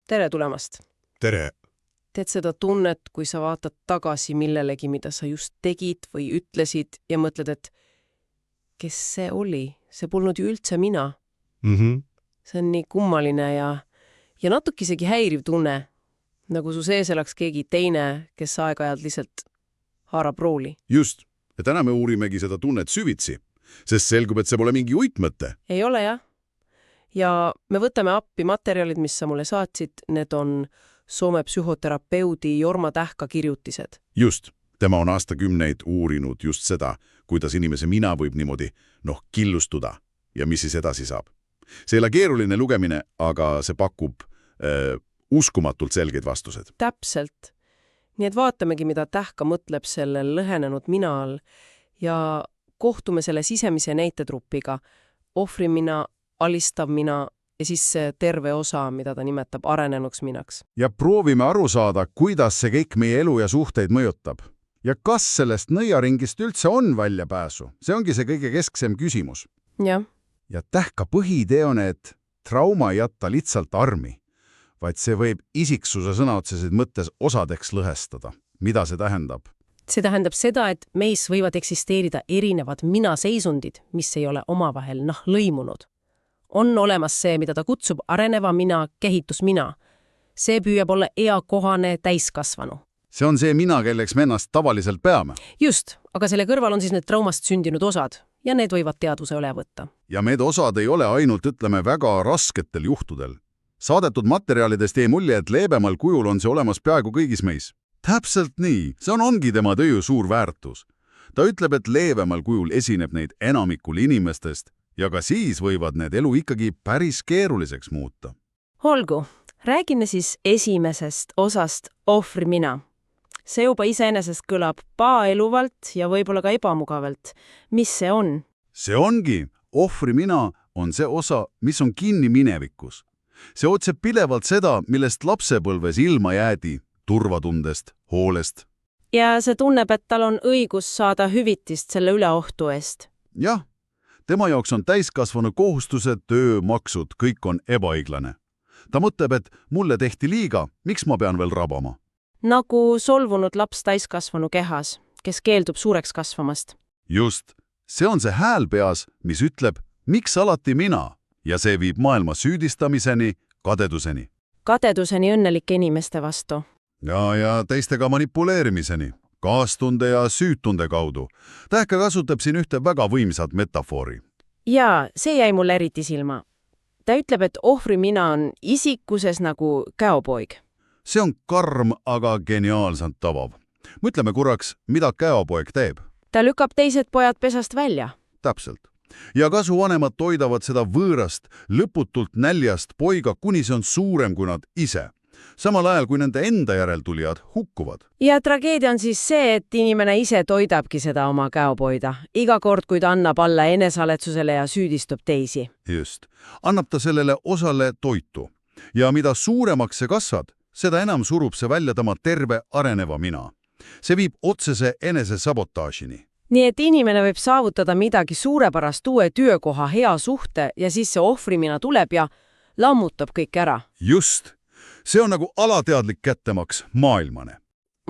tere tulemast! Tere! Teed seda tunnet, kui sa vaatad tagasi millelegi, mida sa just tegid või ütlesid ja mõtled, et kes see oli? See polnud ju üldse mina. See on nii kummaline ja natuke isegi häiriv tunne, nagu su sees elaks keegi teine, kes aeg-ajalt lihtsalt haarab rooli. Just. Ja täna me uurimegi seda tunnet süvitsi, sest selgub, et see pole mingi uitmõte. Ei ole, jah. Ja me võtame appi materjalid, mis sa mulle saatsid. Need on Soome psühhoterapeudi Jorma Tähka kirjutised. Just. Tema on aastakümneid uurinud just seda, kuidas inimese mina võib niimoodi, killustuda ja mis siis edasi saab. See ei ole keeruline lugemine, aga see pakub uskumatult selgeid vastused. Täpselt. Nii et vaatamegi, mida Tähka mõtleb selle lõhenenud mina all ja kohtume selle sisemise näitetrupiga, ohvri mina, alistav mina ja siis see terve osa, mida ta nimetab arenenuks minaks. Ja proovime aru saada, kuidas see kõik meie elu ja suhteid mõjutab. Ja kas sellest nõiaringist üldse on väljapääsu? See ongi see kõige kesksem küsimus. Jah. Ja Tähka põhiidee on, et trauma ei jätta lihtsalt armi, vaid see võib isiksuse sõnaotseses mõttes osadeks lõhestada. Mida see tähendab? See tähendab seda, et meis võivad eksisteerida erinevad mina-seisundid, mis ei ole omavahel lõimunud. On olemas see, mida ta kutsub areneva mina, kehitus mina. See püüab olla eakohane täiskasvanu. See on see mina, kelleks me ennast tavaliselt peame. Just, aga selle kõrval on siis need traumast sündinud osad ja need võivad teadvuse üle võtta. Ja need osad ei ole ainult, väga rasketel juhtudel. Saadetud materjalidest jäi mulje, et leebemal kujul on see olemas peaaegu kõigis meis. Täpselt nii, see ongi tema töö suur väärtus. Ta ütleb, et leebemal kujul esineb neid enamikul inimestest ja ka siis võivad need elu ikkagi päris keeruliseks muuta. Olgu, räägime siis esimesest osast ohvri mina. See juba iseenesest kõlab paeluvalt ja võib-olla ka ebamugavalt. Mis see on? See ongi, ohvri mina on see osa, mis on kinni minevikus. See otseb pidevalt seda, millest lapsepõlves ilma jäädi, turvatundest, hoolest. Ja see tunneb, et tal on õigus saada hüvitist selle üleohtu eest. Jah, tema jaoks on täiskasvanu kohustused, töö, maksud, kõik on ebaõiglane. Ta mõtleb, et mulle tehti liiga, miks ma pean veel rabama? Nagu solvunud laps täiskasvanu kehas, kes keeldub suureks kasvamast. Just, see on see hääl peas, mis ütleb, miks alati mina, ja see viib maailma süüdistamiseni, kadeduseni. Kadeduseni õnnelike inimeste vastu. Ja teistega manipuleerimiseni, kaastunde ja süütunde kaudu. Tähka kasutab siin ühte väga võimsat metafoori. Ja see jäi mulle eriti silma. Ta ütleb, et ohvri mina on isikuses nagu käopoig. See on karm, aga geniaalselt tabav. Mõtleme korraks, mida käopoeg teeb. Ta lükkab teised pojad pesast välja. Täpselt. Ja kasuvanemad toidavad seda võõrast, lõputult näljast poiga, kuni see on suurem kui nad ise. Samal ajal, kui nende enda järeltulijad hukkuvad. Ja tragoodia on siis see, et inimene ise toidabki seda oma käopoida. Iga kord, kui ta annab alla enesaletsusele ja süüdistub teisi. Just. Annab ta sellele osale toitu. Ja mida suuremaks see kasvad, seda enam surub see välja tema terve areneva mina. See viib otsese enesesabotaažini. Nii et inimene võib saavutada midagi suurepärast uue töökoha hea suhte ja siis see ohvri mina tuleb ja lammutab kõik ära. Just. See on nagu alateadlik kättemaks maailmane.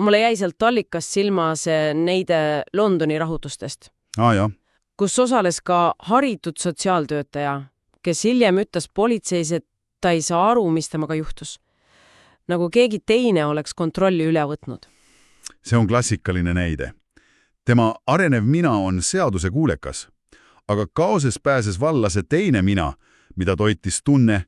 Mulle jäi sealt allikast silma see neide Londoni rahutustest, Jah. kus osales ka haritud sotsiaaltöötaja, kes hiljem ütles politseis, et ta ei saa aru, mis temaga juhtus. Nagu keegi teine oleks kontrolli üle võtnud. See on klassikaline näide. Tema arenev mina on seaduse kuulekas, aga kaoses pääses valla see teine mina, mida toitis tunne,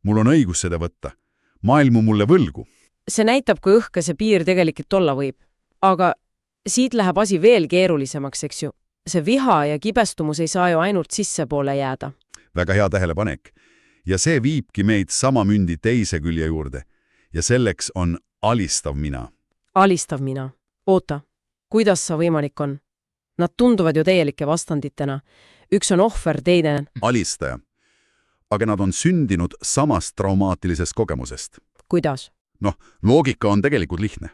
mul on õigus seda võtta. Maailmu mulle võlgu. See näitab, kui õhke see piir tegelikult olla võib. Aga siit läheb asi veel keerulisemaks, eks ju. See viha ja kibestumus ei saa ju ainult sissepoole jääda. Väga hea tähelepanek. Ja see viibki meid sama mündi teise külje juurde. Ja selleks on alistav mina. Alistav mina. Oota, kuidas see võimalik on? Nad tunduvad ju täielike vastanditena. Üks on ohver, teine alistaja. Aga nad on sündinud samast traumaatilisest kogemusest. Kuidas? Loogika on tegelikult lihtne.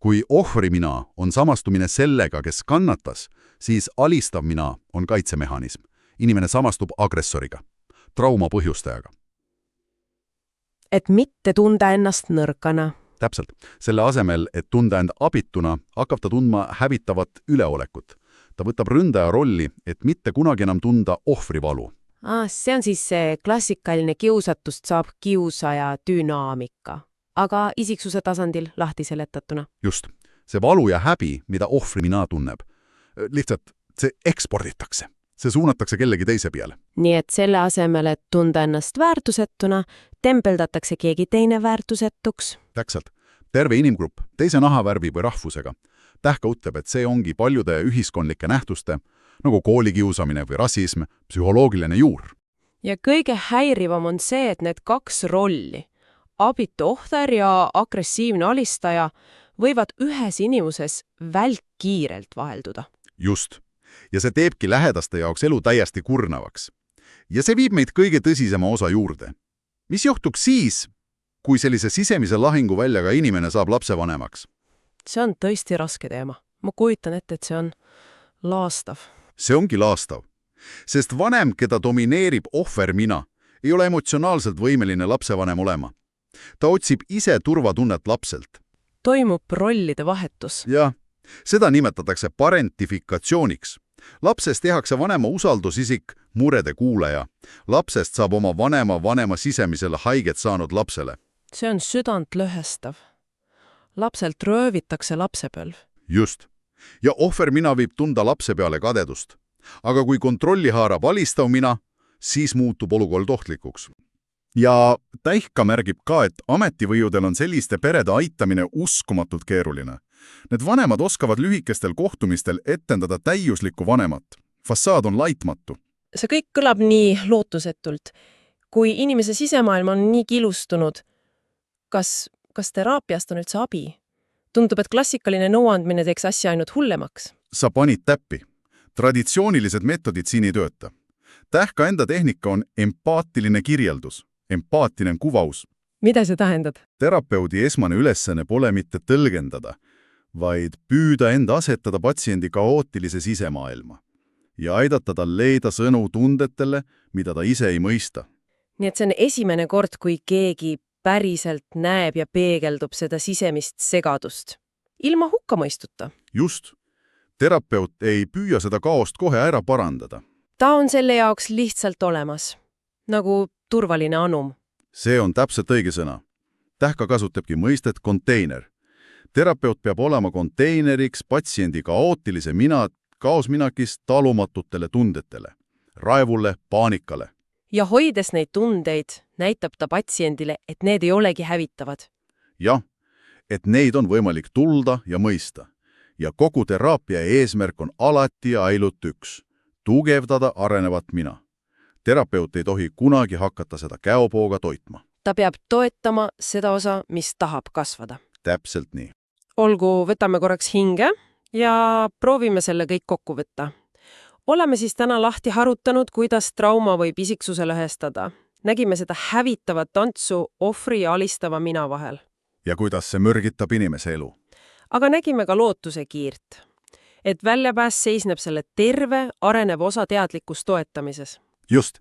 Kui ohvri mina on samastumine sellega, kes kannatas, siis alistav mina on kaitsemehhanism. Inimene samastub agressoriga, trauma põhjustajaga. Et mitte tunda ennast nõrkana. Täpselt. Selle asemel, et tunda end abituna, hakkab ta tundma hävitavat üleolekut. Ta võtab ründaja rolli, et mitte kunagi enam tunda ohvrivalu. See on siis see klassikaline kiusatust saab kiusaja dünaamika, aga isiksuse tasandil lahti seletatuna. Just. See valu ja häbi, mida ohvri mina tunneb. Lihtsalt see eksporditakse. See suunatakse kellegi teise peale. Nii et selle asemel, et tunda ennast väärtusetuna, tempeldatakse keegi teine väärtusetuks. Täpselt. Terve inimgrupp, teise nahavärvi või rahvusega. Tähka ütleb, et see ongi paljude ühiskondlike nähtuste, nagu koolikiusamine või rassism, psühholoogiline juur. Ja kõige häirivam on see, et need kaks rolli, abitu ohver ja agressiivne alistaja, võivad ühes inimuses välkkiirelt vahelduda. Just. Ja see teebki lähedaste jaoks elu täiesti kurnavaks. Ja see viib meid kõige tõsisema osa juurde. Mis juhtuks siis, kui sellise sisemise lahinguväljaga inimene saab lapsevanemaks? See on tõesti raske teema. Ma kujutan ette, et see on laastav. See ongi laastav. Sest vanem, keda domineerib ohver mina, ei ole emotsionaalselt võimeline lapsevanem olema. Ta otsib ise turvatunnet lapselt. Toimub rollide vahetus. Jah, seda nimetatakse parentifikatsiooniks. Lapsest tehakse vanema usaldusisik, murede kuulaja. Lapsest saab oma vanema sisemisele haiget saanud lapsele. See on südantlõhestav. Lapselt röövitakse lapsepõlv. Just. Ja ohver mina viib tunda lapse peale kadedust. Aga kui kontrolli haarab alistav mina, siis muutub olukord ohtlikuks. Ja Tähka märgib ka, et ametivõjudel on selliste perede aitamine uskumatult keeruline. Need vanemad oskavad lühikestel kohtumistel etendada täiuslikku vanemat. Fassaad on laitmatu. See kõik kõlab nii lootusetult. Kui inimese sisemaailm on nii kilustunud, kas teraapiast on üldse abi? Tundub, et klassikaline nõuandmine teeks asja ainult hullemaks. Sa panid täppi. Traditsioonilised meetodid siin ei tööta. Tähka enda tehnika on empaatiline kirjeldus, empaatiline kuvaus. Mida see tähendab? Terapeudi esmane ülesanne pole mitte tõlgendada, vaid püüda enda asetada patsiendi kaootilise sisemaailma ja aidata tal leida sõnu tundetele, mida ta ise ei mõista. Nii et see on esimene kord, kui keegi päriselt näeb ja peegeldub seda sisemist segadust. Ilma hukkamõistuta. Just. Terapeut ei püüa seda kaost kohe ära parandada. Ta on selle jaoks lihtsalt olemas. Nagu turvaline anum. See on täpselt õige sõna. Tähka kasutabki mõistet konteiner. Terapeut peab olema konteineriks patsiendi kaootilise kaosminakist talumatutele tundetele, raevule, paanikale. Ja hoides neid tundeid, näitab ta patsiendile, et need ei olegi hävitavad. Jah, et neid on võimalik tulda ja mõista. Ja kogu teraapia eesmärk on alati ja ainult üks – tugevdada arenevat mina. Terapeut ei tohi kunagi hakata seda käopooga toitma. Ta peab toetama seda osa, mis tahab kasvada. Täpselt nii. Olgu, võtame korraks hinge ja proovime selle kõik kokku võtta. Oleme siis täna lahti harutanud, kuidas trauma võib isiksuse lõhestada. Nägime seda hävitavat tantsu ohvri ja alistava mina vahel. Ja kuidas see mürgitab inimese elu. Aga nägime ka lootuse kiirt. Et väljapääs seisneb selle terve, arenev osa teadlikus toetamises. Just.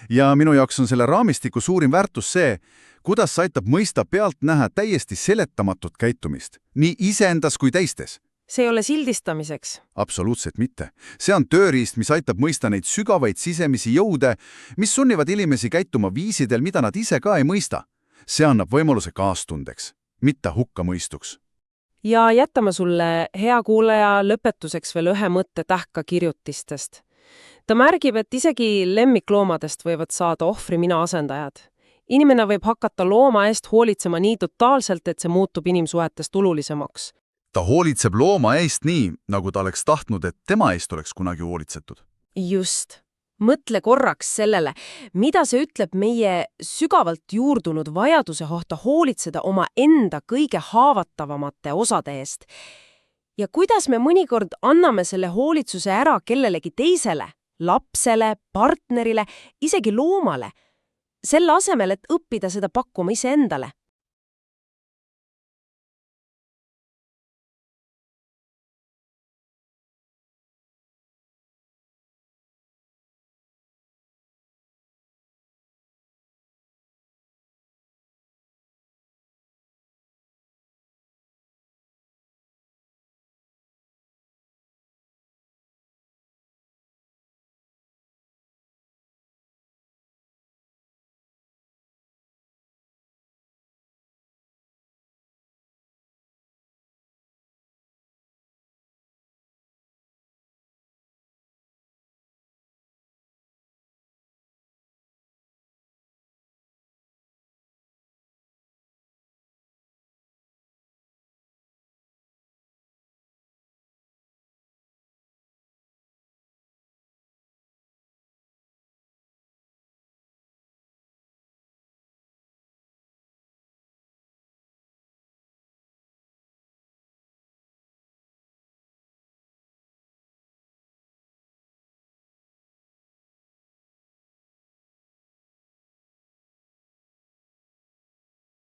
Ja minu jaoks on selle raamistiku suurim väärtus see, kuidas aitab mõista pealt näha täiesti seletamatut käitumist, nii iseendas kui teistes. See ei ole sildistamiseks. Absoluutselt mitte. See on tööriist, mis aitab mõista neid sügavaid sisemisi jõude, mis sunnivad inimesi käituma viisidel, mida nad ise ka ei mõista. See annab võimaluse kaastundeks, mitte hukkamõistuks. Ja jätame sulle, hea kuulaja, lõpetuseks veel ühe mõtte Tähka kirjutistest. Ta märgib, et isegi lemmikloomadest võivad saada ohvri mina asendajad. Inimene võib hakata looma eest hoolitsema nii totaalselt, et see muutub inimsuhetest olulisemaks. Ta hoolitseb looma eest nii, nagu ta oleks tahtnud, et tema eest oleks kunagi hoolitsetud. Just. Mõtle korraks sellele, mida see ütleb meie sügavalt juurdunud vajaduse kohta hoolitseda oma enda kõige haavatavamate osade eest. Ja kuidas me mõnikord anname selle hoolitsuse ära kellelegi teisele, lapsele, partnerile, isegi loomale, selle asemel, et õppida seda pakkuma iseendale.